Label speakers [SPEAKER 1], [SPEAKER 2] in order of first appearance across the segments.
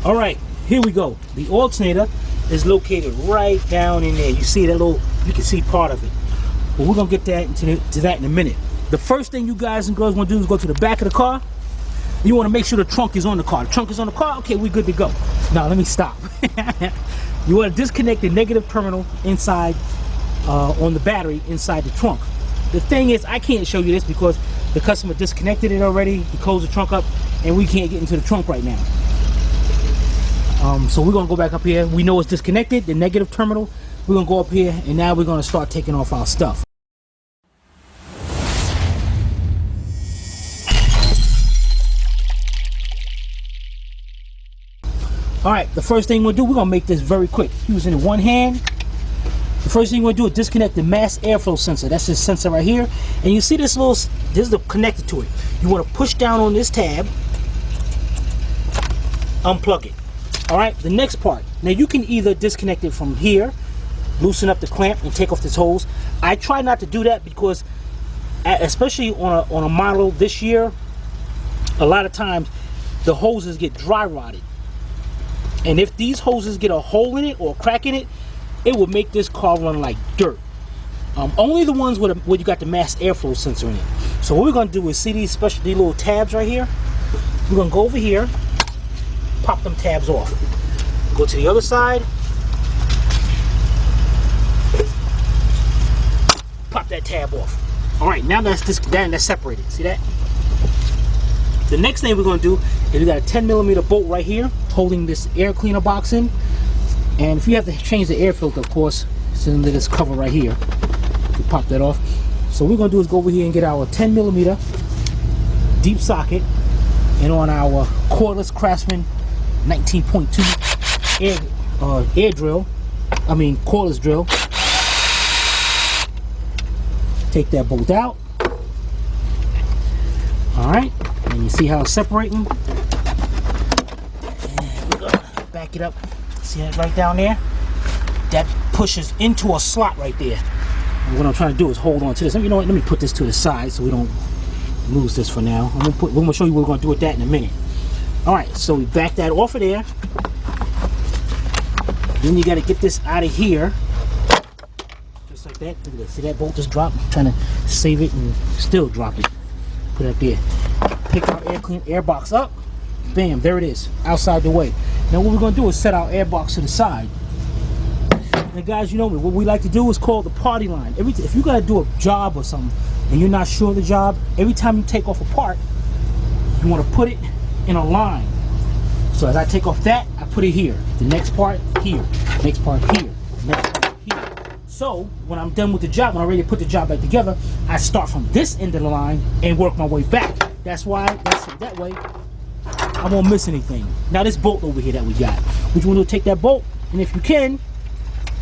[SPEAKER 1] All right, here we go. The alternator is located right down in there. You see that little, you can see part of it. But we're gonna get to that in a minute. The first thing you guys and girls want to do is go to the back of the car. You want to make sure the trunk is on the car. The trunk is on the car, okay, we're good to go. Now let me stop. You want to disconnect the negative terminal inside on the battery inside the trunk. The thing is, I can't show you this because the customer disconnected it already. He closed the trunk up and we can't get into the trunk right now. So we're gonna go back up here. We know it's disconnected, the negative terminal. We're gonna go up here and now we're gonna start taking off our stuff. All right, the first thing we'll do, we're gonna make this very quick. Using one hand, the first thing we're gonna do is disconnect the mass airflow sensor. That's this sensor right here. And you see this little, this is the connector to it. You wanna push down on this tab, unplug it. All right, the next part. Now you can either disconnect it from here, loosen up the clamp and take off this hose. I try not to do that because, especially on a model this year, a lot of times the hoses get dry rotted. And if these hoses get a hole in it or a crack in it, it will make this car run like dirt. Only the ones where you got the mass airflow sensor in it. So what we're gonna do is see these little tabs right here. We're gonna go over here, pop them tabs off. Go to the other side, pop that tab off. All right, now that's separated. See that? The next thing we're going to do is we got a 10mm bolt right here holding this air cleaner box in. And if you have to change the air filter, of course, it's under this cover right here. You pop that off. So what we're going to do is go over here and get our 10mm deep socket, and on our cordless Craftsman 19.2 air drill, cordless drill, take that bolt out. All right. And you see how it's separating? And we're gonna back it up. See that right down there? That pushes into a slot right there. And what I'm trying to do is hold on to this. You know what? Let me put this to the side so we don't lose this for now. We're gonna show you what we're gonna do with that in a minute. All right, so we back that off of there. Then you gotta get this out of here. Just like that. Look at this. See that bolt just dropped? I'm trying to save it and still drop it. Put it up there. Pick our air box up. Bam, there it is, outside the way. Now what we're gonna do is set our air box to the side. Now guys, you know me, what we like to do is call the party line. If you gotta do a job or something and you're not sure of the job, every time you take off a part, you wanna put it in a line. So as I take off that, I put it here. The next part here, next part here, next part here. So when I'm done with the job, when I'm ready to put the job back together, I start from this end of the line and work my way back. That's why, that way, I won't miss anything. Now this bolt over here that we got, what you want to do is take that bolt, and if you can,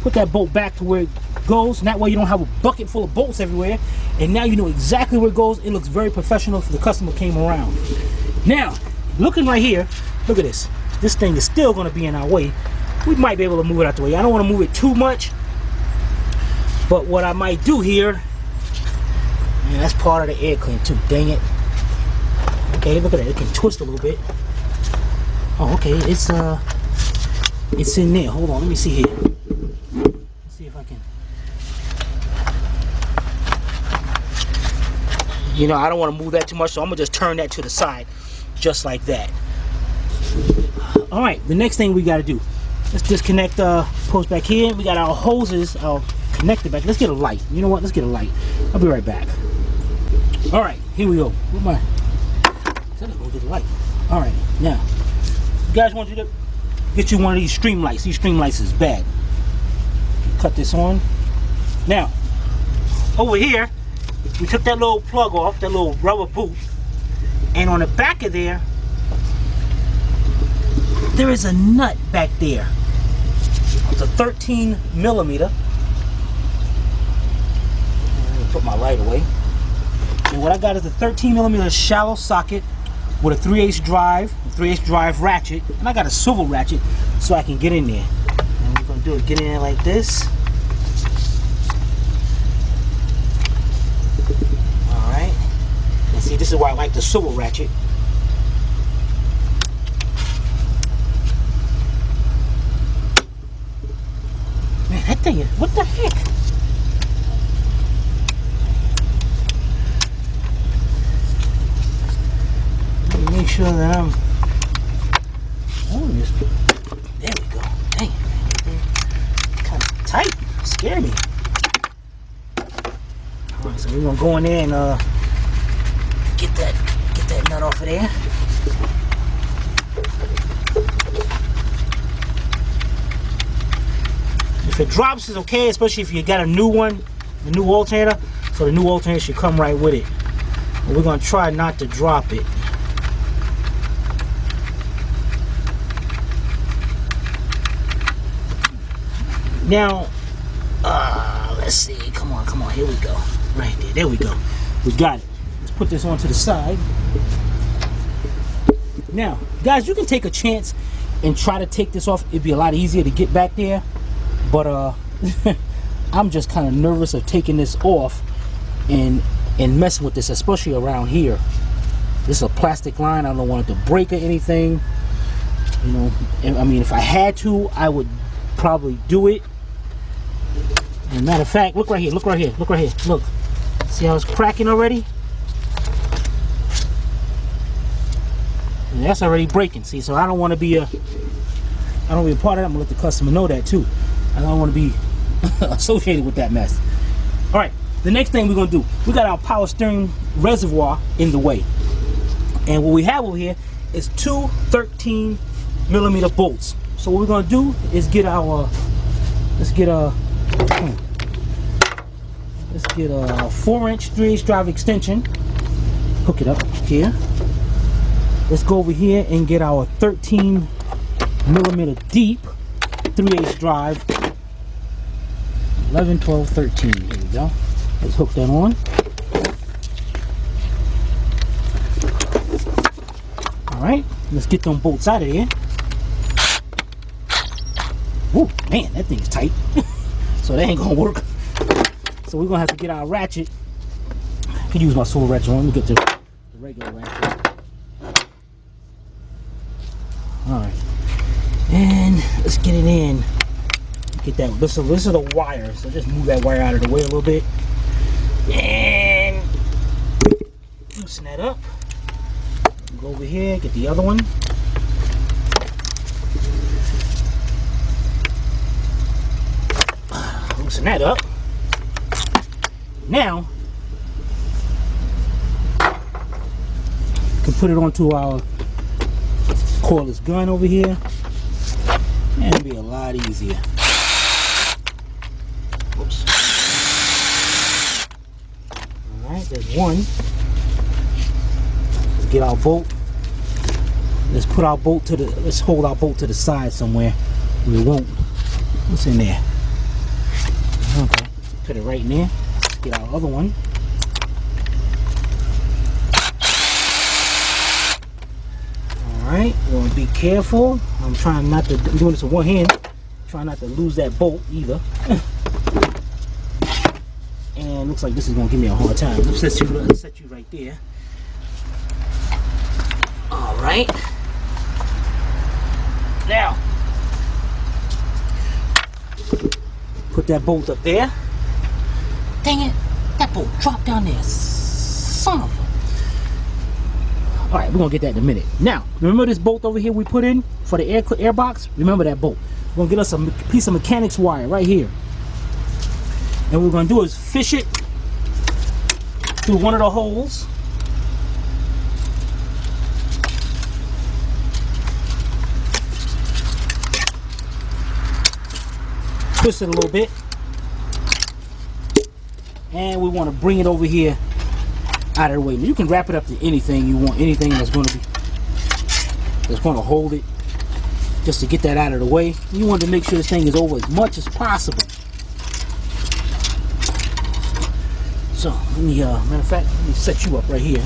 [SPEAKER 1] put that bolt back to where it goes, and that way you don't have a bucket full of bolts everywhere, and now you know exactly where it goes. It looks very professional if the customer came around. Now, looking right here, look at this. This thing is still going to be in our way. We might be able to move it out the way. I don't want to move it too much, but what I might do here, man, that's part of the air clean too, dang it. Okay, look at it. It can twist a little bit. Oh, okay. It's in there. Hold on. Let me see here. Let's see if I can. You know, I don't want to move that too much, so I'm gonna just turn that to the side, just like that. All right. The next thing we got to do. Let's disconnect post back here. We got our hoses, our connector back. Let's get a light. You know what? Let's get a light. I'll be right back. All right. Here we go. Where my Let's go get the light. All right, now you guys want you to get you one of these stream lights. These stream lights is bad. Cut this on. Now, over here, we took that little plug off, that little rubber boot, and on the back of there, there is a nut back there. It's a 13mm. Put my light away. And what I got is a 13mm shallow socket with a 3/8 drive ratchet, and I got a swivel ratchet so I can get in there. And what we're gonna do is get in there like this. All right. And see, this is why I like the swivel ratchet. Dang it, what the heck? Let me make sure that I'm on this. There we go. Dang it. Kind of tight. Scare me. Alright, so we're gonna go in there and get that nut off of there. If it drops, it's okay, especially if you got a new one, a new alternator. So the new alternator should come right with it. But we're gonna try not to drop it. Now, let's see. Come on. Here we go. Right there. There we go. We got it. Let's put this onto the side. Now, guys, you can take a chance and try to take this off. It'd be a lot easier to get back there. But I'm just kind of nervous of taking this off and messing with this, especially around here. This is a plastic line. I don't want it to break or anything. You know, I mean, if I had to, I would probably do it. As a matter of fact, look right here, look right here, look right here, look. See how it's cracking already? And that's already breaking, see, so I don't want to be a part of that. I'm gonna let the customer know that too. I don't want to be associated with that mess. Alright, the next thing we're gonna do, we got our power steering reservoir in the way. And what we have over here is two 13mm bolts. So what we're gonna do is get our let's get a 4-inch 3/8 drive extension. Hook it up here. Let's go over here and get our 13mm deep 3/8 drive. 11, 12, 13. Here we go. Let's hook that on. Alright, let's get them bolts out of here. Oh man, that thing's tight. So that ain't gonna work. So we're gonna have to get our ratchet. I can use my sword ratchet on. Let me get the regular ratchet. Alright. And let's get it in. Get that. This is the wire. So just move that wire out of the way a little bit. And loosen that up. Go over here, get the other one. Loosen that up. Now, we can put it onto our cordless gun over here, and it'll be a lot easier. Oops. Alright, there's one. Let's get our bolt. Let's put our bolt to the, let's hold our bolt to the side somewhere where it won't. What's in there? Okay, put it right in there. Let's get our other one. Alright, we're going to be careful. I'm trying not to, I'm doing this with one hand. Trying not to lose that bolt either. And looks like this is going to give me a hard time. Let's set you right there. Alright. Now, put that bolt up there. Dang it, that bolt dropped down there. Son of a... Alright, we're going to get that in a minute. Now, remember this bolt over here we put in for the air box? Remember that bolt. We're going to get us a piece of mechanics wire right here. And what we're going to do is fish it through one of the holes. Twist it a little bit. And we want to bring it over here out of the way. You can wrap it up to anything you want, anything that's going to hold it, just to get that out of the way. You want to make sure this thing is over as much as possible. So let me, matter of fact, let me set you up right here.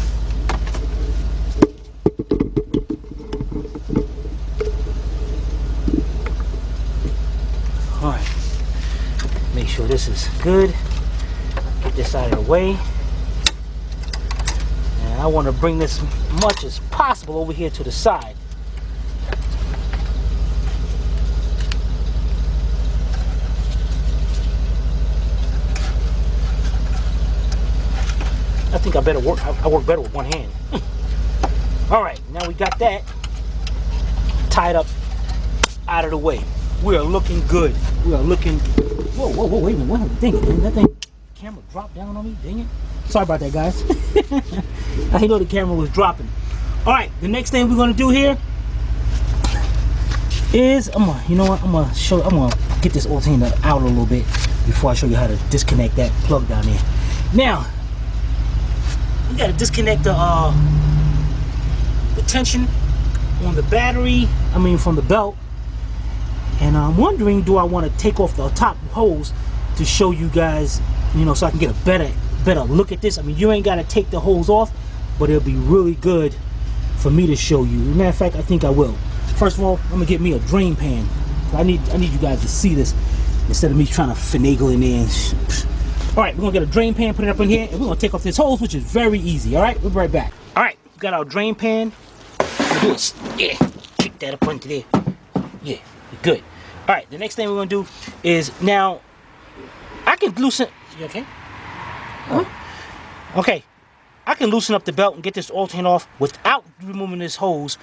[SPEAKER 1] All right, make sure this is good. Get this out of the way. I want to bring this much as possible over here to the side. think I better work. I work better with one hand. All right, now we got that tied up out of the way. We are looking good. We are looking. Whoa, whoa, whoa! Wait a minute. What? Dang it, man. That thing, camera dropped down on me. Dang it. Sorry about that, guys. I didn't know the camera was dropping. All right, the next thing we're gonna do here is you know what? I'm gonna get this alternator out a little bit before I show you how to disconnect that plug down there. Now, we gotta disconnect the tension on the battery. I mean, from the belt. And I'm wondering, do I want to take off the top hose to show you guys, you know, so I can get a better look at this. I mean, you ain't got to take the hose off, but it'll be really good for me to show you. As a matter of fact, I think I will. First of all, I'm gonna get me a drain pan. I need you guys to see this instead of me trying to finagle in there. All right, we're gonna get a drain pan, put it up in here, and we're gonna take off this hose, which is very easy. All right, we'll be right back. All right, we got our drain pan. Yeah, kick that up under there. Yeah, we're good. All right, the next thing we're gonna do is now I can loosen. You okay? Huh? Okay, I can loosen up the belt and get this alternator off without removing this hose,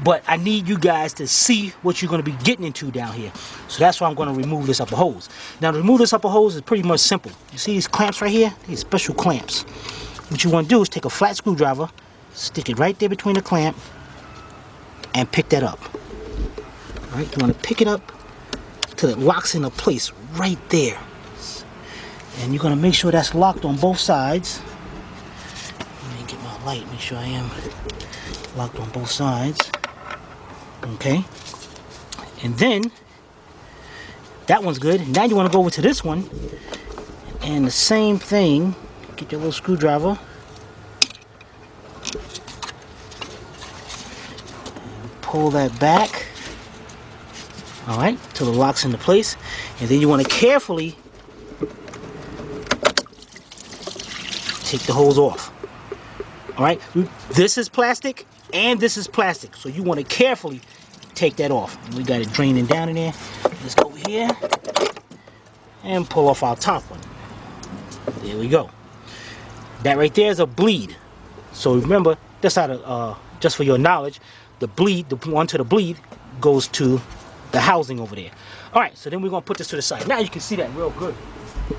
[SPEAKER 1] but I need you guys to see what you're going to be getting into down here. So that's why I'm going to remove this upper hose. Now to remove this upper hose is pretty much simple. You see these clamps right here? These special clamps. What you want to do is take a flat screwdriver, stick it right there between the clamp, and pick that up. All right, you want to pick it up till it locks into place right there. And you're going to make sure that's locked on both sides. Let me get my light, make sure I am locked on both sides. Okay. And then, that one's good. Now you want to go over to this one. And the same thing. Get your little screwdriver. And pull that back. Alright, till it locks into place. And then you want to carefully take the hose off. Alright, this is plastic and this is plastic, so you want to carefully take that off. We got it draining down in there. Let's go over here and pull off our top one. There we go. That right there is a bleed. So remember, that's how to, just for your knowledge, the bleed, the one to the bleed goes to the housing over there. Alright, so then we're going to put this to the side. Now you can see that real good.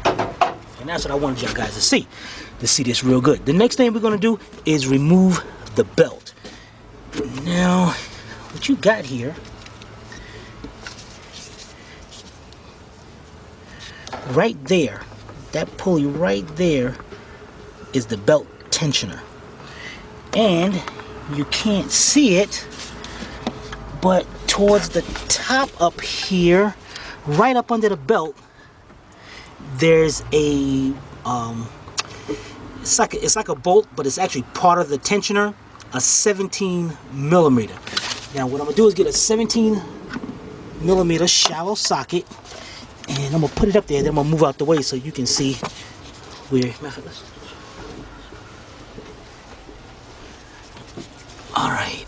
[SPEAKER 1] And that's what I wanted you guys to see this real good. The next thing we're going to do is remove the belt. Now, what you got here, right there, that pulley right there is the belt tensioner. And you can't see it, but towards the top up here, right up under the belt, there's a it's like a bolt, but it's actually part of the tensioner, a 17 millimeter. Now what I'm gonna do is get a 17 millimeter shallow socket, and I'm gonna put it up there. Then I'm gonna move out the way so you can see where. All right.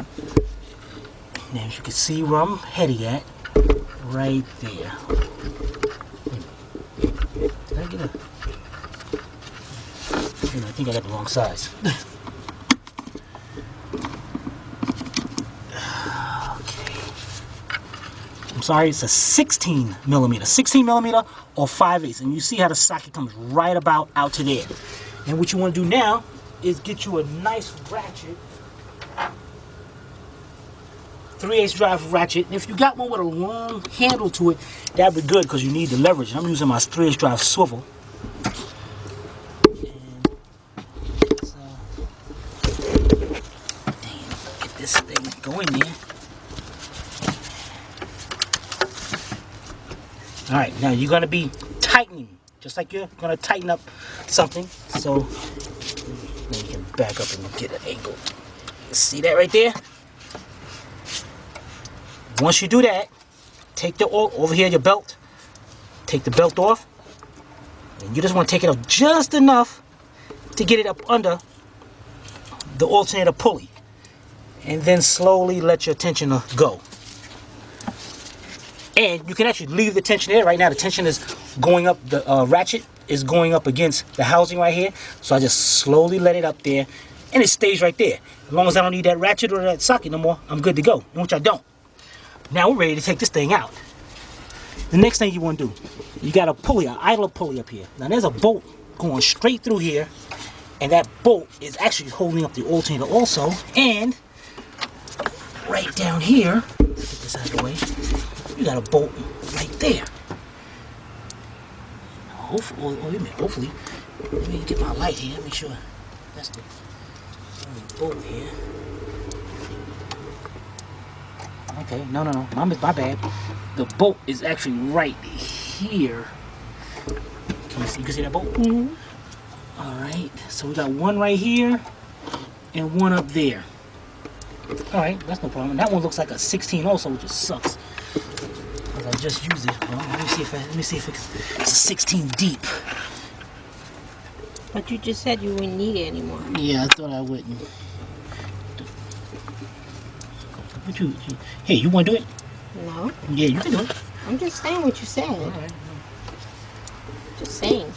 [SPEAKER 1] Now as you can see where I'm heading at, right there. Did I get a? I think I got the wrong size. Okay. I'm sorry, it's a 16 millimeter. 16 millimeter or 5/8. And you see how the socket comes right about out to there. And what you want to do now is get you a nice ratchet. 3/8 drive ratchet. And if you got one with a long handle to it, that'd be good because you need the leverage. And I'm using my 3/8 drive swivel. This thing go in there. All right, now you're gonna be tightening, just like you're gonna tighten up something. So then you can back up and get an angle. See that right there? Once you do that, take the over here your belt. Take the belt off, and you just want to take it off just enough to get it up under the alternator pulley. And then slowly let your tensioner go. And you can actually leave the tension there. Right now the tension is going up the ratchet. is going up against the housing right here. So I just slowly let it up there, and it stays right there. As long as I don't need that ratchet or that socket no more, I'm good to go, which I don't. Now we're ready to take this thing out. The next thing you want to do, you got a pulley, an idler pulley up here. Now there's a bolt going straight through here, and that bolt is actually holding up the alternator also. And right down here, let's get this out of the way, you got a bolt right there. Hopefully, wait a minute, hopefully, let me get my light here, make sure that's the only bolt here. Okay, no, my bad. The bolt is actually right here. You can see that bolt? Mm-hmm. Alright, so we got one right here and one up there. Alright, that's no problem. That one looks like a 16 also, which just sucks. Because I just used it. Well, let me see if it's a 16 deep.
[SPEAKER 2] But you just said you wouldn't need it anymore.
[SPEAKER 1] Yeah, I thought I wouldn't. Hey, you want to do it?
[SPEAKER 2] No.
[SPEAKER 1] Yeah, you can do it.
[SPEAKER 2] I'm just saying what you said.
[SPEAKER 1] All right.
[SPEAKER 2] Just saying.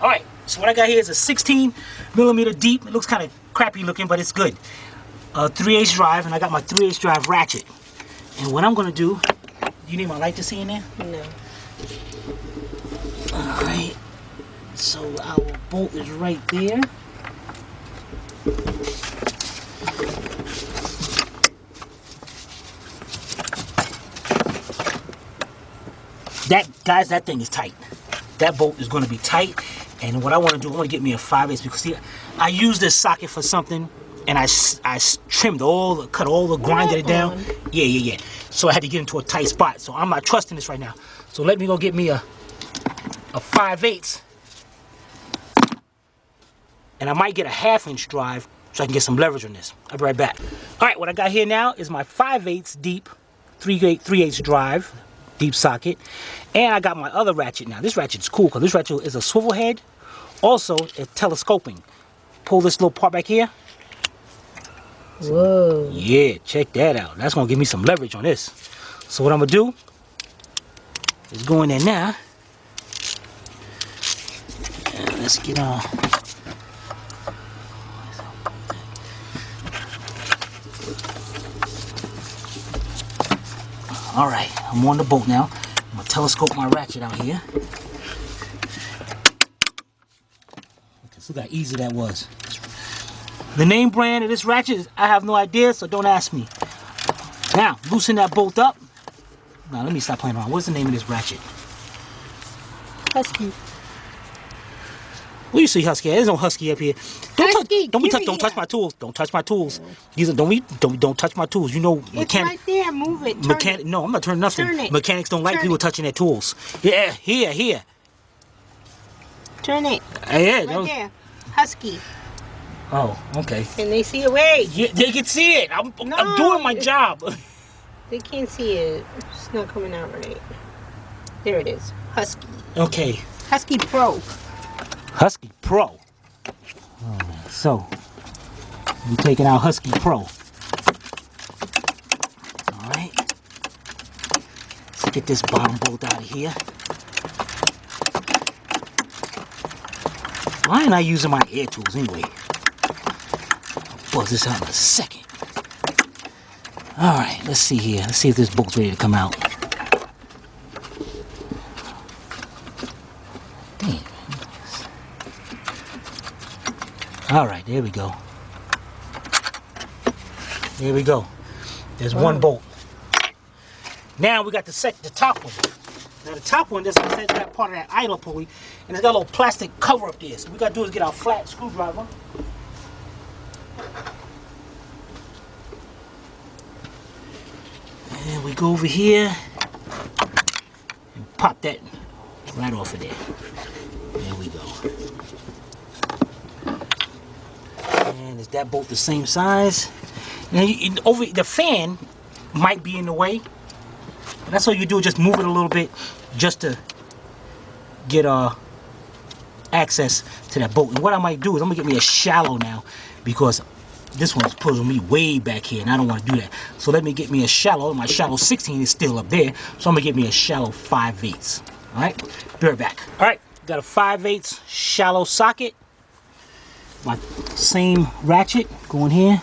[SPEAKER 1] All right, so what I got here is a 16 millimeter deep. It looks kind of crappy looking, but it's good. 3/8 drive, and I got my 3/8 drive ratchet. And what I'm going to do, you need my light to see in there?
[SPEAKER 2] No.
[SPEAKER 1] All right, so our bolt is right there. That thing is tight. That bolt is going to be tight, and what I want to do, I want to get me a 5/8 because see, I use this socket for something, and I trimmed cut all the grinded it down. Yeah. So I had to get into a tight spot. So I'm not trusting this right now. So let me go get me a 5/8, and I might get a 1/2-inch drive so I can get some leverage on this. I'll be right back. All right, what I got here now is my 5/8 deep 3/8 drive. Deep socket, and I got my other ratchet now. This ratchet is cool because this ratchet is a swivel head. Also, it's telescoping. Pull this little part back here.
[SPEAKER 2] Whoa.
[SPEAKER 1] Yeah, check that out. That's gonna give me some leverage on this. So what I'm gonna do is go in there now. And let's get on. All right, I'm on the bolt now. I'm gonna telescope my ratchet out here. Okay, so look how easy that was. The name brand of this ratchet is, I have no idea, so don't ask me. Now, loosen that bolt up. Now, let me stop playing around. What's the name of this ratchet?
[SPEAKER 2] Husky.
[SPEAKER 1] What do you see, Husky? There's no Husky up here. Don't touch my tools. Don't touch my tools. These are don't touch my tools. You know,
[SPEAKER 2] It's right there. Move it. Turn it.
[SPEAKER 1] No, I'm not turning nothing.
[SPEAKER 2] Turn it.
[SPEAKER 1] Mechanics don't like people touching their tools. Yeah, here.
[SPEAKER 2] Turn it.
[SPEAKER 1] Yeah,
[SPEAKER 2] Right there. Husky.
[SPEAKER 1] Oh, okay.
[SPEAKER 2] Can they see it? Wait.
[SPEAKER 1] Yeah, they can see it. I'm doing my job.
[SPEAKER 2] They can't see it. It's not coming out right. There it is. Husky.
[SPEAKER 1] Okay.
[SPEAKER 2] Husky Pro.
[SPEAKER 1] Husky Pro. So, we're taking out Husky Pro. Alright. Let's get this bottom bolt out of here. Why ain't I using my air tools anyway? I'll buzz this out in a second. Alright, let's see here. Let's see if this bolt's ready to come out. Damn. Alright, there we go. There we go. There's one bolt. Now we got the top one. Now the top one, that's that part of that idler pulley, and it's got a little plastic cover up there. So what we gotta do is get our flat screwdriver. And we go over here and pop that right off of there. There we go. And is that bolt the same size? Now over the fan might be in the way. And that's all you do, just move it a little bit just to get access to that bolt. And what I might do is I'm gonna get me a shallow now because this one's pulling me way back here and I don't want to do that. So let me get me a shallow. My shallow 16 is still up there, so I'm gonna get me a shallow 5/8. All right, be right back. All right, got a 5/8 shallow socket. My same ratchet going here.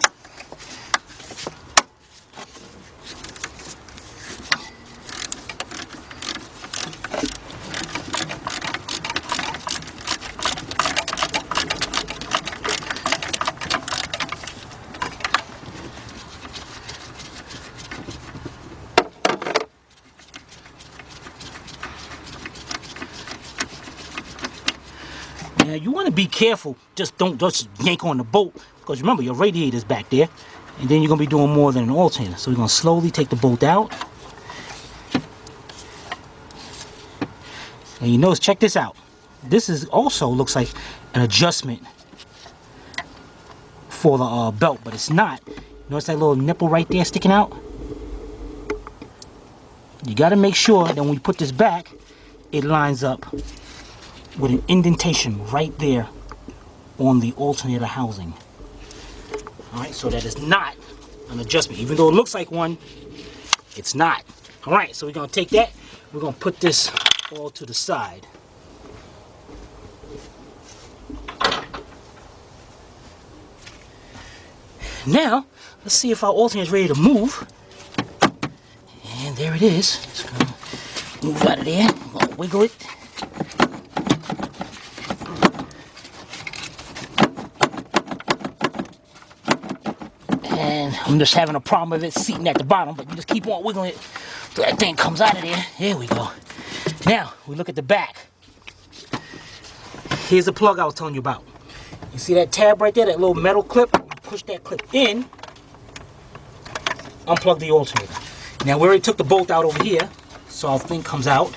[SPEAKER 1] Now you want to be careful, just don't just yank on the bolt, because remember your radiator's back there, and then you're going to be doing more than an alternator. So we're going to slowly take the bolt out. And you notice, check this out. This is also looks like an adjustment for the belt, but it's not. Notice that little nipple right there sticking out? You got to make sure that when you put this back, it lines up with an indentation right there on the alternator housing. Alright, so that is not an adjustment. Even though it looks like one, it's not. Alright, so we're going to take that, we're going to put this all to the side. Now, let's see if our alternator is ready to move. And there it is. Just going to move out of there, I'm going to wiggle it. And I'm just having a problem with it seating at the bottom, but you just keep on wiggling it till that thing comes out of there. There we go. Now, we look at the back. Here's the plug I was telling you about. You see that tab right there, that little metal clip? You push that clip in, unplug the alternator. Now, we already took the bolt out over here, so our thing comes out.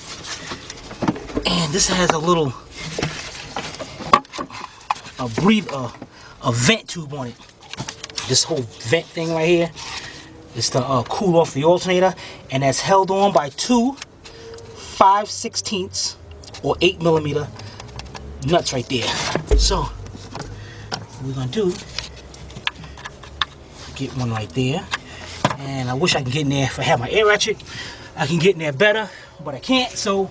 [SPEAKER 1] And this has a little, a vent tube on it. This whole vent thing right here is to cool off the alternator, and that's held on by two 5/16 or 8mm nuts right there. So what we're gonna do, get one right there, and I wish I could get in there. If I had my air ratchet, I can get in there better, but I can't, so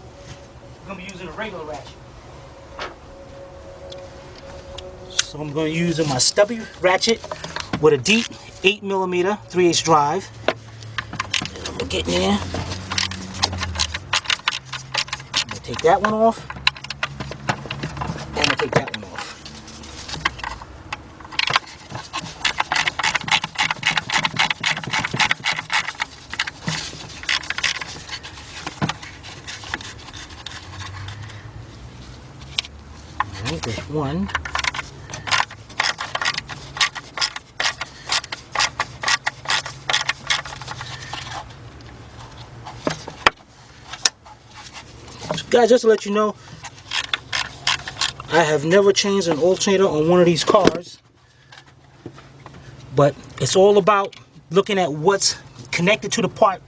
[SPEAKER 1] I'm gonna be using a regular ratchet. So I'm gonna use my stubby ratchet with a deep 8mm 3/8 drive. And I'm gonna get in there. I'm gonna take that one off. And I'm gonna take that one off. Alright, there's one. Guys, just to let you know, I have never changed an alternator on one of these cars, but it's all about looking at what's connected to the part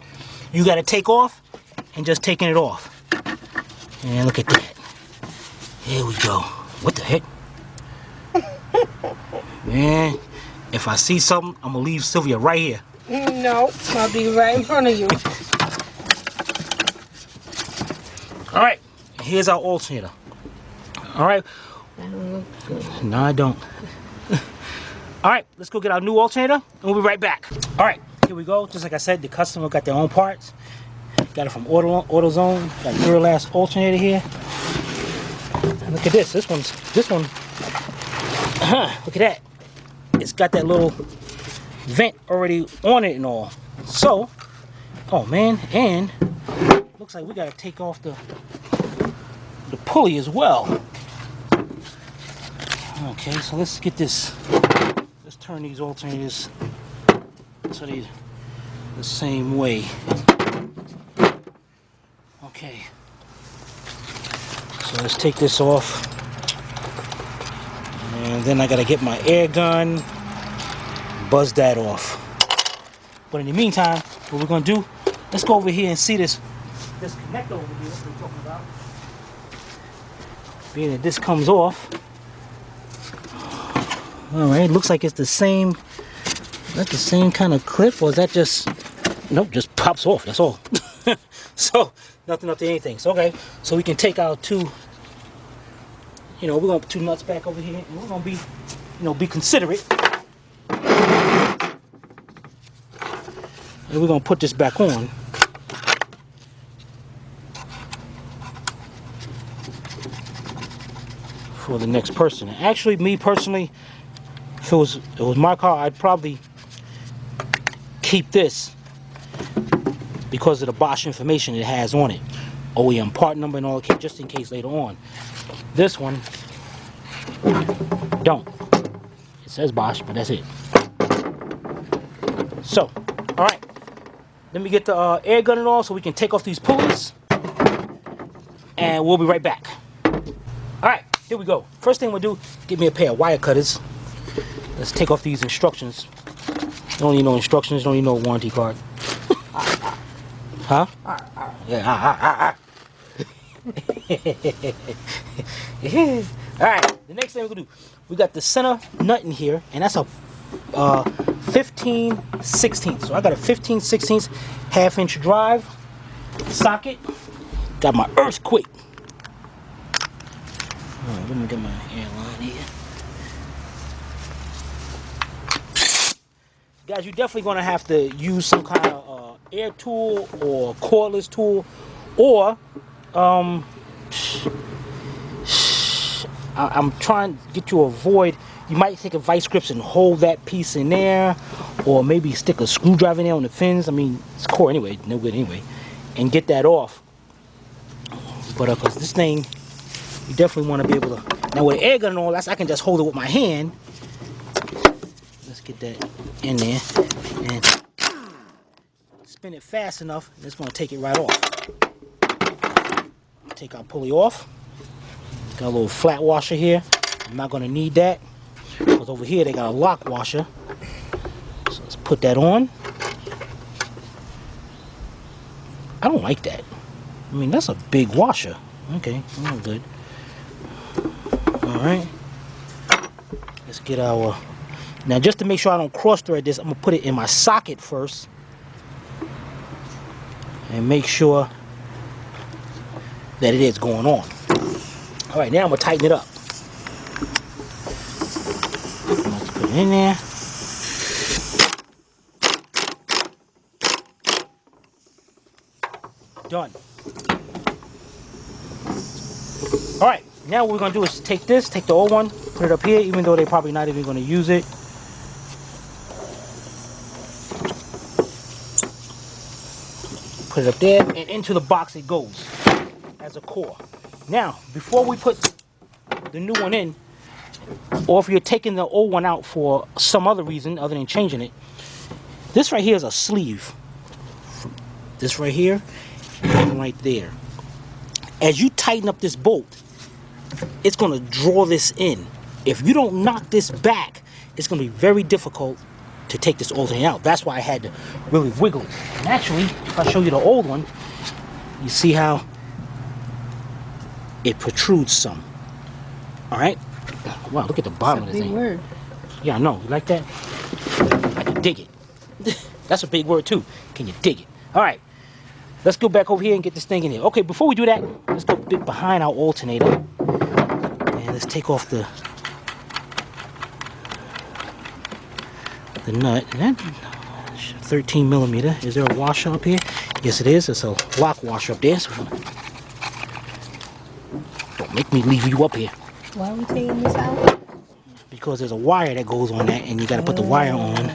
[SPEAKER 1] you got to take off and just taking it off. And look at that. Here we go. What the heck? Man, if I see something, I'm going to leave Sylvia right here.
[SPEAKER 2] No, I'll be right in front of you.
[SPEAKER 1] Alright, here's our alternator. Alright.
[SPEAKER 2] That don't look good.
[SPEAKER 1] No, I don't. Alright, let's go get our new alternator and we'll be right back. Alright, here we go. Just like I said, the customer got their own parts. Got it from AutoZone. Got Duralast alternator here. And look at this. This one. Look at that. It's got that little vent already on it and all. So, oh man, and looks like we gotta take off the pulley as well. Okay, so let's get this. Let's turn these alternators so they're the same way. Okay. So let's take this off. And then I gotta get my air gun, buzz that off. But in the meantime, what we're gonna do, let's go over here and see this connector over here that we're talking about. Being that this comes off. Alright, looks like it's the same. That's the same kind of clip, or is that just, nope, just pops off, that's all. So nothing up to anything. So okay, so we can take our two, you know, we're gonna put two nuts back over here, and we're gonna be, you know, be considerate. And we're gonna put this back on. For the next person. Actually, me personally, if it was my car, I'd probably keep this because of the Bosch information it has on it, OEM part number and all that, just in case later on. This one don't. It says Bosch, but that's it. So, all right, let me get the air gun and all, so we can take off these pulleys, and we'll be right back. All right. Here we go. First thing we'll do, get me a pair of wire cutters. Let's take off these instructions. Don't need no instructions, don't need no warranty card. Huh? Yeah. Alright, the next thing we're gonna do, we got the center nut in here, and that's a 15/16. So I got a 15/16 half-inch drive socket. Got my earthquake. Let me get my airline here. Guys, you're definitely going to have to use some kind of air tool or cordless tool, or I'm trying to get you to avoid, you might take a vice grips and hold that piece in there, or maybe stick a screwdriver in there on the fins. I mean, it's core anyway, no good anyway, and get that off. But because this thing, you definitely want to be able to. Now with the air gun and all that, I can just hold it with my hand. Let's get that in there and spin it fast enough. It's going to take it right off. Take our pulley off. Got a little flat washer here. I'm not going to need that because over here they got a lock washer. So let's put that on. I don't like that. I mean, that's a big washer. Okay, all good. Alright, let's get our, now just to make sure I don't cross thread this, I'm going to put it in my socket first and make sure that it is going on. Alright, now I'm going to tighten it up. Let's put it in there. Done. Alright. Now what we're going to do is take this, take the old one, put it up here, even though they're probably not even going to use it. Put it up there, and into the box it goes as a core. Now, before we put the new one in, or if you're taking the old one out for some other reason other than changing it, this right here is a sleeve. This right here, and right there. As you tighten up this bolt, it's going to draw this in. If you don't knock this back, it's going to be very difficult to take this alternator out. That's why I had to really wiggle it. And actually, if I show you the old one, you see how it protrudes some. Alright? Wow, look at the bottom of this thing.
[SPEAKER 2] Word.
[SPEAKER 1] Yeah, I know. You like that? I can dig it. That's a big word too. Can you dig it? Alright. Let's go back over here and get this thing in here. Okay, before we do that, let's go a bit behind our alternator. And let's take off the nut. And that 13 millimeter. Is there a washer up here? Yes, it is. It's a lock washer up there. So don't make me leave you up here.
[SPEAKER 2] Why are we taking this out?
[SPEAKER 1] Because there's a wire that goes on that, and you got to put the wire on.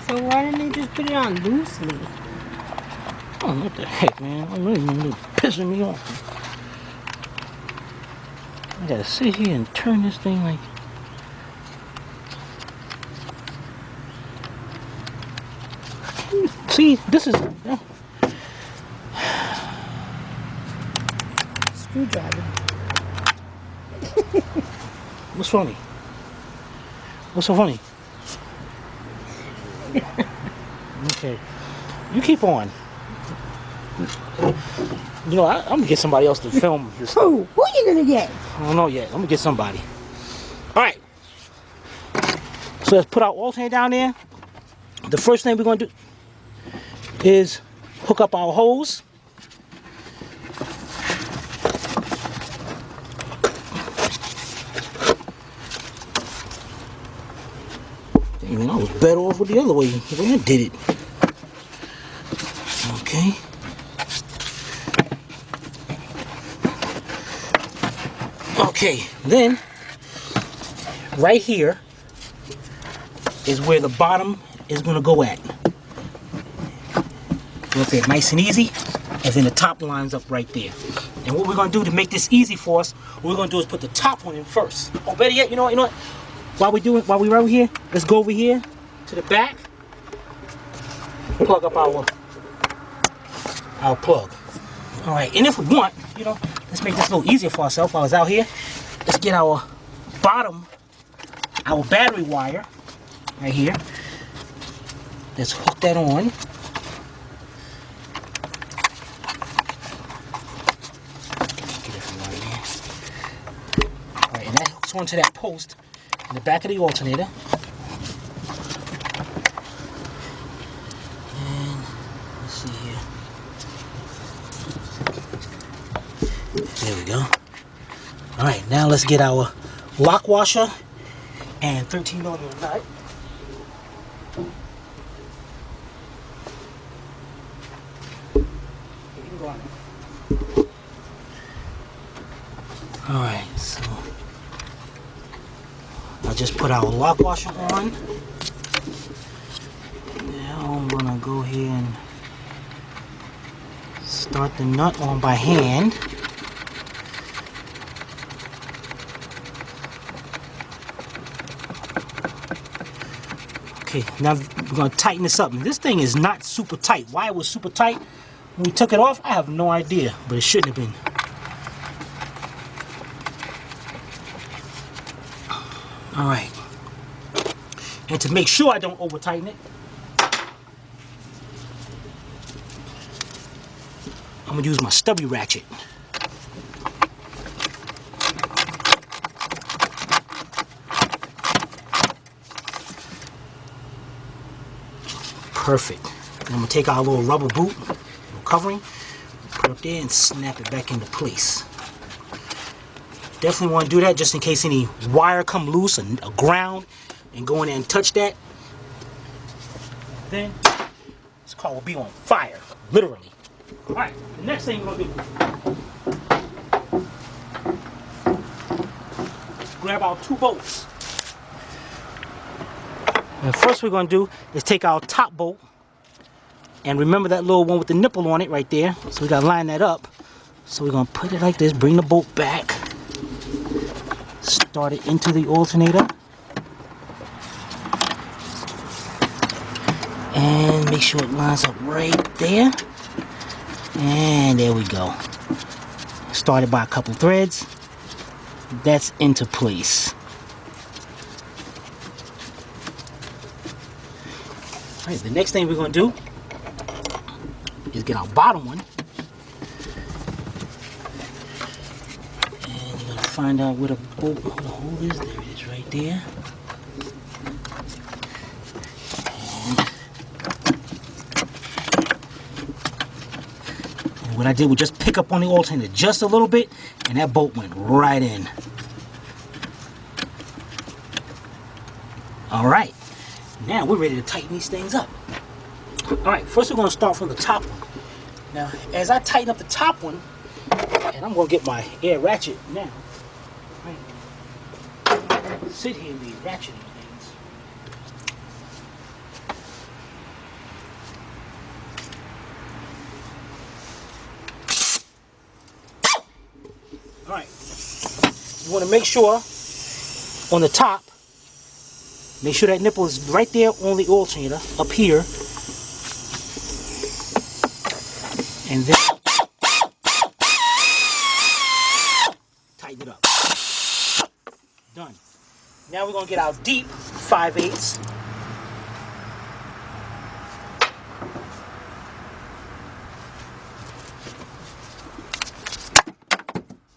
[SPEAKER 2] So why didn't they just put it on loosely?
[SPEAKER 1] Oh, what the heck, man? I'm really pissing me off. I gotta sit here and turn this thing like... See, this is...
[SPEAKER 2] Screwdriver.
[SPEAKER 1] What's funny? What's so funny? Okay, you keep on. You know, I'm gonna get somebody else to film this.
[SPEAKER 2] Who are you gonna get?
[SPEAKER 1] I don't know yet. I'm gonna get somebody. All right. So let's put our alternator down there. the first thing we're going to do is hook up our hose. Dang, I was better off with the other way when I did it. Okay. Okay, then right here is where the bottom is going to go at. Go up there nice and easy, and then the top lines up right there. And what we're going to do to make this easy for us, what we're going to do is put the top one in first. Oh, better yet, you know what? While we're over here, let's go over here to the back, plug up our plug. All right, and if we want, let's make this a little easier for ourselves while it's out here. Let's get our battery wire right here. Let's hook that on. Get it from right there. All right, and that hooks onto that post in the back of the alternator. And let's see here. There we go. All right, now let's get our lock washer and 13mm nut. All right, so I'll just put our lock washer on. Now I'm gonna go here and start the nut on by hand. Okay, now we're going to tighten this up. This thing is not super tight. Why it was super tight when we took it off, I have no idea, but it shouldn't have been. All right. And to make sure I don't over tighten it, I'm going to use my stubby ratchet. Perfect. And I'm going to take our little rubber boot, little covering, put it up there and snap it back into place. Definitely want to do that just in case any wire come loose and a ground and go in there and touch that. Then this car will be on fire, literally. All right, the next thing we're going to do, grab our 2 bolts. And first we're going to do is take our top bolt, and remember that little one with the nipple on it right there, so we got to line that up. So we're going to put it like this, bring the bolt back, start it into the alternator, and make sure it lines up right there, and there we go. Started by a couple threads. That's into place. Alright, the next thing we're going to do is get our bottom one, and you're going to find out where the hole is. There it is right there. And what I did was just pick up on the alternator just a little bit, and that bolt went right in. Alright. Now we're ready to tighten these things up. Alright, first we're going to start from the top one. Now, as I tighten up the top one, and I'm going to get my air ratchet now. Right. Sit here and be ratcheting things. Alright, you want to make sure on the top, make sure that nipple is right there on the alternator, up here. And then tighten it up. Done. Now we're going to get our deep 5/8.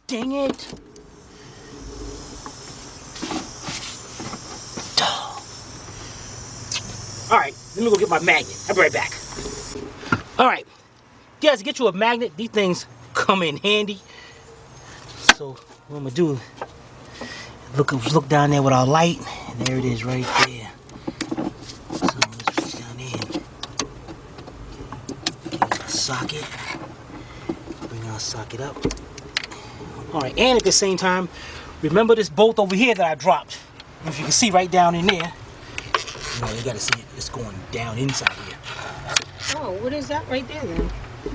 [SPEAKER 1] Dang it. Alright, Let me go get my magnet. I'll be right back. All right, guys, to get you a magnet, these things come in handy. So what I'm gonna do, look down there with our light, and there it is right there. So let's reach down there and get our socket. Bring our socket up. All right, and at the same time, remember this bolt over here that I dropped. If you can see right down in there, you gotta see it. It's going down inside here.
[SPEAKER 2] Oh, what is that right there then?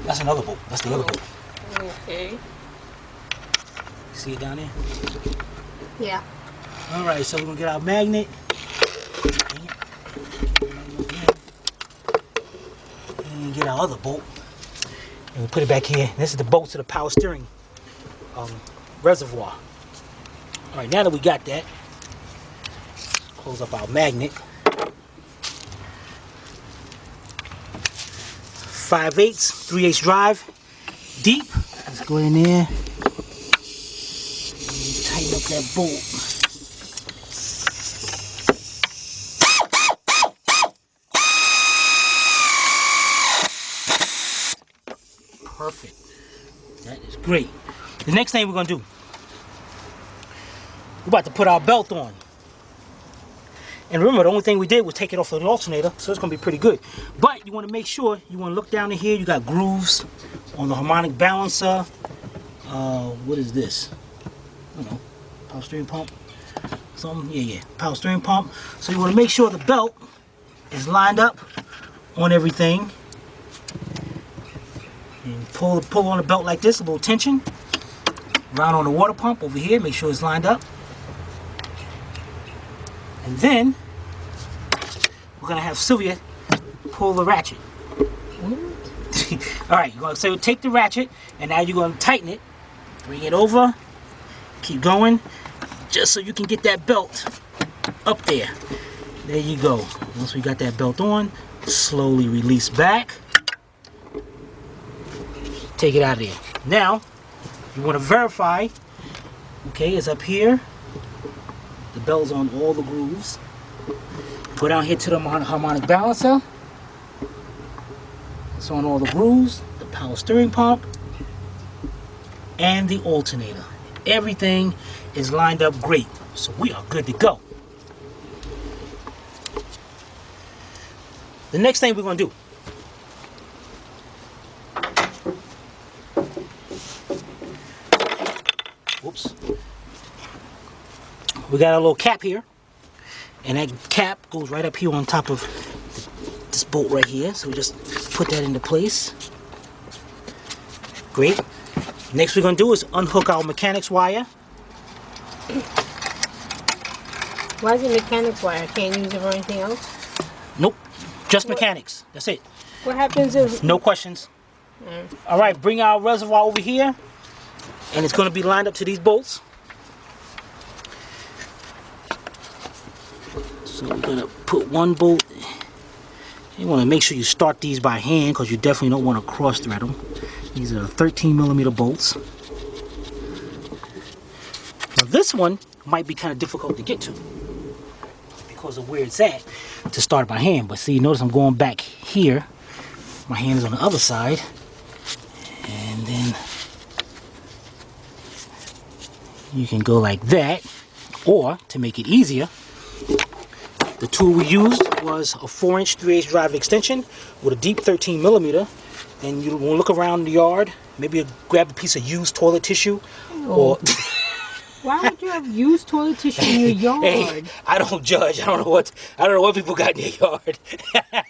[SPEAKER 1] That's another bolt. That's the other bolt.
[SPEAKER 2] Okay.
[SPEAKER 1] See it down there?
[SPEAKER 2] Yeah.
[SPEAKER 1] All right, so we're gonna get our magnet. And get our other bolt. And we'll put it back here. This is the bolt to the power steering reservoir. All right, now that we got that, close up our magnet. 5/8, 3/8 drive, deep. Let's go in there and tighten up that bolt. Perfect. That is great. The next thing we're gonna do, we're about to put our belt on. And remember, the only thing we did was take it off of the alternator, so it's going to be pretty good. But you want to make sure, you want to look down in here, you got grooves on the harmonic balancer. What is this? I don't know, power steering pump? Something? Yeah, power steering pump. So you want to make sure the belt is lined up on everything. And pull on the belt like this, a little tension. Round on the water pump over here, make sure it's lined up. And then we're gonna have Sylvia pull the ratchet. All right, so take the ratchet, and now you're gonna tighten it. Bring it over. Keep going, just so you can get that belt up there. There you go. Once we got that belt on, slowly release back. Take it out of there. Now you want to verify. Okay, it's up here. The belt's on all the grooves. Go down here to the harmonic balancer. It's on all the grooves, the power steering pump, and the alternator. Everything is lined up great, so we are good to go. The next thing we're going to do, whoops. We got a little cap here, and that cap goes right up here on top of this bolt right here. So we just put that into place. Great. Next we're going to do is unhook our mechanics wire.
[SPEAKER 2] Why is it mechanics wire? I can't use it for anything else?
[SPEAKER 1] Nope. Just mechanics. That's it.
[SPEAKER 2] What happens if...
[SPEAKER 1] No questions. All right, bring our reservoir over here, and it's going to be lined up to these bolts. So we're going to put one bolt. You want to make sure you start these by hand, because you definitely don't want to cross thread them. These are 13mm bolts. Now this one might be kind of difficult to get to because of where it's at to start by hand. But see, notice I'm going back here. My hand is on the other side. And then you can go like that. Or, to make it easier, the tool we used was a 4-inch 3/8 drive extension with a deep 13mm. And you want to look around the yard, maybe grab a piece of used toilet tissue, or...
[SPEAKER 2] Why would you have used toilet tissue in your yard?
[SPEAKER 1] Hey, I don't judge. I don't know what people got in their yard.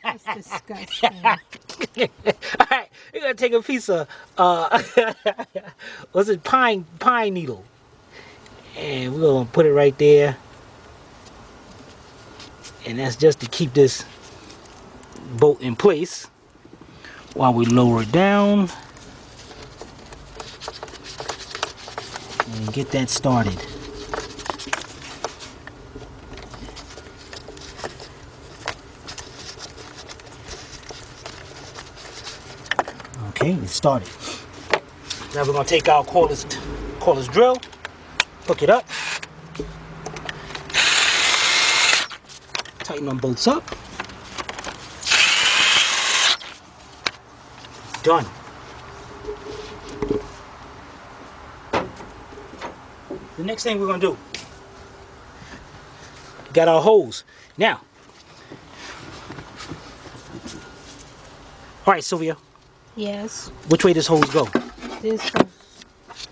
[SPEAKER 2] That's disgusting.
[SPEAKER 1] All right, you're gonna take a piece of what's it, pine needle, and we're gonna put it right there. And that's just to keep this bolt in place while we lower it down and get that started. Okay, it started. Now we're going to take our cordless drill, hook it up, tighten them bolts up, Done. The next thing we're gonna do, got our hose. Now, all right, Sylvia,
[SPEAKER 2] Yes.
[SPEAKER 1] which way does hose go?
[SPEAKER 2] This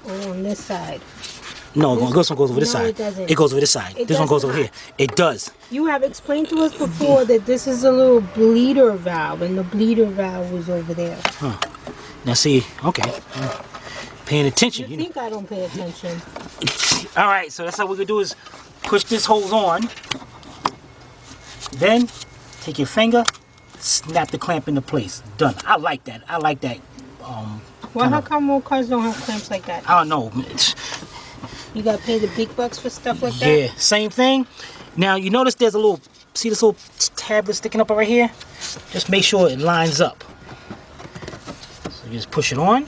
[SPEAKER 2] goes on this side.
[SPEAKER 1] No, this one goes over this
[SPEAKER 2] No,
[SPEAKER 1] side.
[SPEAKER 2] it doesn't.
[SPEAKER 1] It goes over this side.
[SPEAKER 2] It
[SPEAKER 1] This one
[SPEAKER 2] does
[SPEAKER 1] goes over
[SPEAKER 2] not.
[SPEAKER 1] here. It does.
[SPEAKER 2] You have explained to us before that this is a little bleeder valve, and the bleeder valve was over there.
[SPEAKER 1] Huh. Now see, okay. Paying attention.
[SPEAKER 2] You
[SPEAKER 1] You
[SPEAKER 2] think I don't pay attention?
[SPEAKER 1] All right, so that's how we're gonna do is push this hose on. Then take your finger, snap the clamp into place. Done. I like that. I like that.
[SPEAKER 2] Well, how come more cars don't have clamps like that?
[SPEAKER 1] I don't know.
[SPEAKER 2] You gotta pay the big bucks for stuff like that?
[SPEAKER 1] Yeah, same thing. Now you notice there's a little, see this little tab that's sticking up right here? Just make sure it lines up. So you just push it on.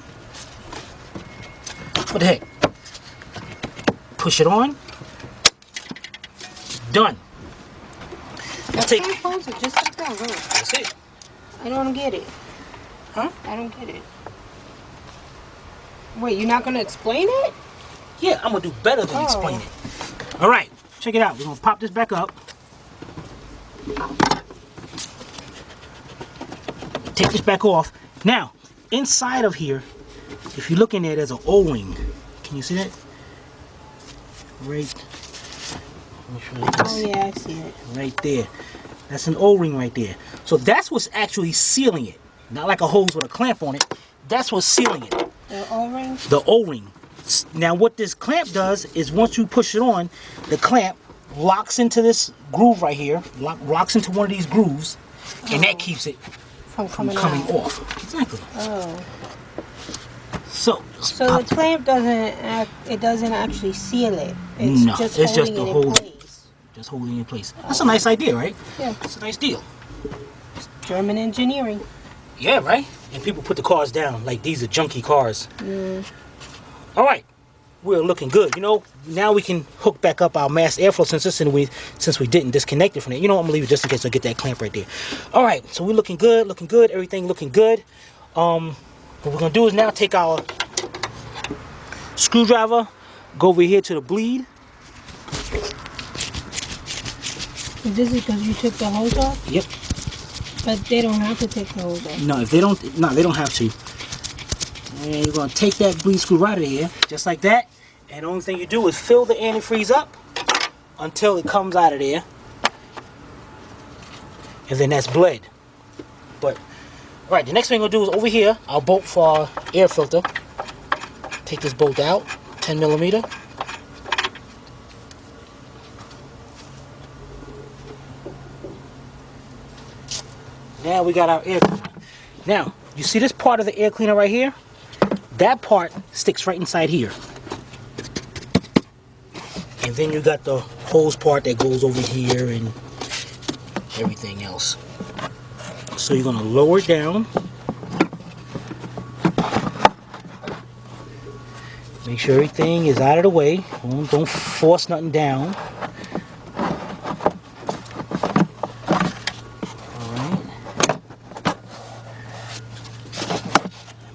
[SPEAKER 1] What the heck? Push it on. Done. Now take.
[SPEAKER 2] Can't close it just like that, huh?
[SPEAKER 1] That's it.
[SPEAKER 2] I don't get it.
[SPEAKER 1] Huh?
[SPEAKER 2] I don't get it. Wait, you're not gonna explain it?
[SPEAKER 1] Yeah, I'm gonna do better than explain it. All right, check it out. We're gonna pop this back up. Take this back off. Now, inside of here, if you look in there, there's an O-ring. Can you see that? Right. Make sure you can
[SPEAKER 2] Oh
[SPEAKER 1] see.
[SPEAKER 2] yeah, I see it.
[SPEAKER 1] Right there. That's an O-ring right there. So that's what's actually sealing it. Not like a hose with a clamp on it. That's what's sealing it.
[SPEAKER 2] The O-ring?
[SPEAKER 1] The O-ring. Now what this clamp does is once you push it on, the clamp locks into this groove right here, locks into one of these grooves, and that keeps it
[SPEAKER 2] From
[SPEAKER 1] from
[SPEAKER 2] coming
[SPEAKER 1] coming
[SPEAKER 2] out.
[SPEAKER 1] off. Exactly.
[SPEAKER 2] Oh.
[SPEAKER 1] So
[SPEAKER 2] So the clamp doesn't actually seal it. It's
[SPEAKER 1] No,
[SPEAKER 2] just
[SPEAKER 1] it's just
[SPEAKER 2] holding
[SPEAKER 1] the
[SPEAKER 2] it in
[SPEAKER 1] hold-
[SPEAKER 2] place.
[SPEAKER 1] just holding it in place. That's a nice idea, right?
[SPEAKER 2] Yeah.
[SPEAKER 1] That's a nice deal.
[SPEAKER 2] German engineering.
[SPEAKER 1] Yeah, right? And people put the cars down like these are junky cars.
[SPEAKER 2] Mm.
[SPEAKER 1] All right, we're looking good. You know, now we can hook back up our mass airflow sensor since we didn't disconnect it from it. You know, I'm gonna leave it just in case I get that clamp right there. All right, so we're looking good, everything looking good. What we're gonna do is now take our screwdriver, go over here to the bleed.
[SPEAKER 2] This is because you took the hose off?
[SPEAKER 1] Yep.
[SPEAKER 2] But they don't have to take the hose off.
[SPEAKER 1] No, if they don't, no, they don't have to. And you're gonna take that bleed screw right out of here, just like that. And the only thing you do is fill the antifreeze up until it comes out of there. And then that's bled. But, all right, the next thing we're gonna do is over here, our bolt for our air filter. Take this bolt out, 10 millimeter. Now we got our air cleaner. Now, you see this part of the air cleaner right here? That part sticks right inside here. And then you got the hose part that goes over here and everything else. So you're gonna lower it down. Make sure everything is out of the way. Don't force nothing down.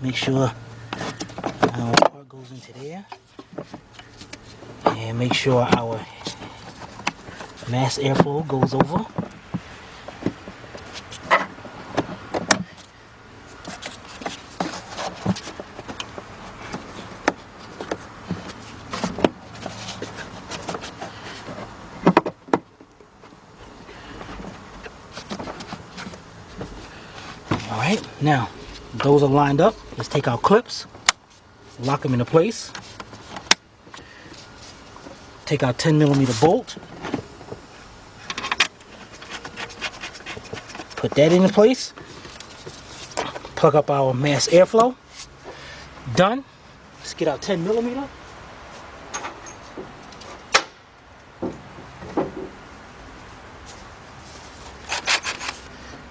[SPEAKER 1] Make sure our part goes into there, and make sure our mass airflow goes over. All right, now those are lined up. Let's take our clips, lock them into place. Take our 10 millimeter bolt, put that into place. Plug up our mass airflow. Done. Let's get our 10 millimeter.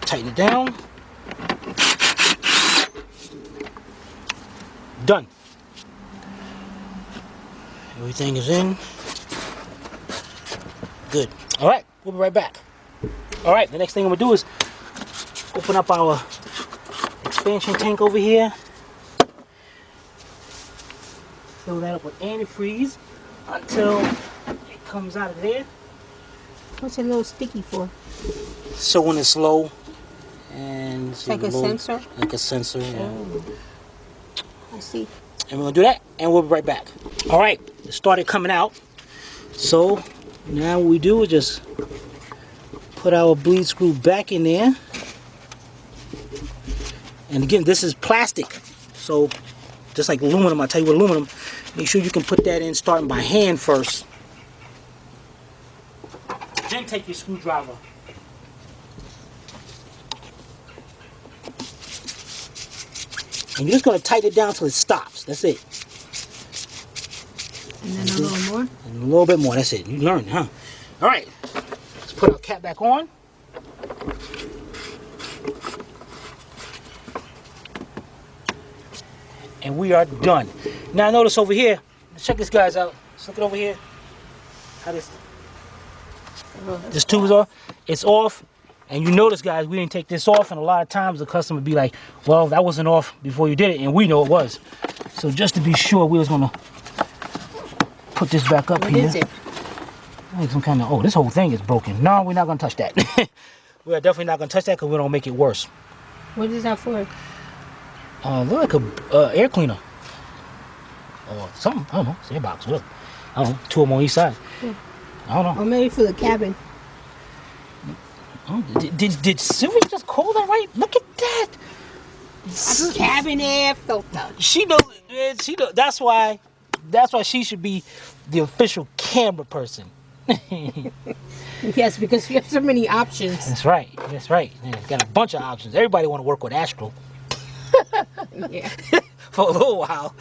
[SPEAKER 1] Tighten it down. Done. Everything is in. Good. All right, we'll be right back. All right, the next thing I'm gonna do is open up our expansion tank over here. Fill that up with antifreeze until it comes out of there.
[SPEAKER 2] What's it a little sticky for?
[SPEAKER 1] So when it's low, and
[SPEAKER 2] It's like a sensor?
[SPEAKER 1] Like a sensor, yeah.
[SPEAKER 2] Oh. I see.
[SPEAKER 1] And we're gonna do that, and we'll be right back. All right, it started coming out. So now what we do is just put our bleed screw back in there. And again, this is plastic, so just like aluminum, I tell you what, aluminum, make sure you can put that in starting by hand first. Then take your screwdriver. And you're just going to tighten it down till it stops. That's it.
[SPEAKER 2] And then a little more?
[SPEAKER 1] And a little bit more. That's it. You learned, huh? All right. Let's put our cap back on. And we are done. Now notice over here. Let's check this guys out. Let's look it over here. How this tube is off. It's off. And you notice, guys, we didn't take this off, and a lot of times the customer be like, well, that wasn't off before you did it, and we know it was. So just to be sure, we was gonna put this back up here.
[SPEAKER 2] What is it?
[SPEAKER 1] Like some kind of, oh, this whole thing is broken. No, we're not gonna touch that. We're definitely not gonna touch that because we don't make it worse.
[SPEAKER 2] What is that for?
[SPEAKER 1] Look like a air cleaner. Or something, I don't know, it's air box, whatever. I don't know, 2 of them on each side.
[SPEAKER 2] Yeah.
[SPEAKER 1] I don't know.
[SPEAKER 2] Or maybe for the cabin.
[SPEAKER 1] Oh, did Sylvia just call that right? Look at that.
[SPEAKER 2] A cabin air filter.
[SPEAKER 1] She knows. She knows. That's why she should be the official camera person.
[SPEAKER 2] Yes, because we have so many options.
[SPEAKER 1] That's right. That's right. Yeah, got a bunch of options. Everybody want to work with Astro.
[SPEAKER 2] Yeah.
[SPEAKER 1] For a little while.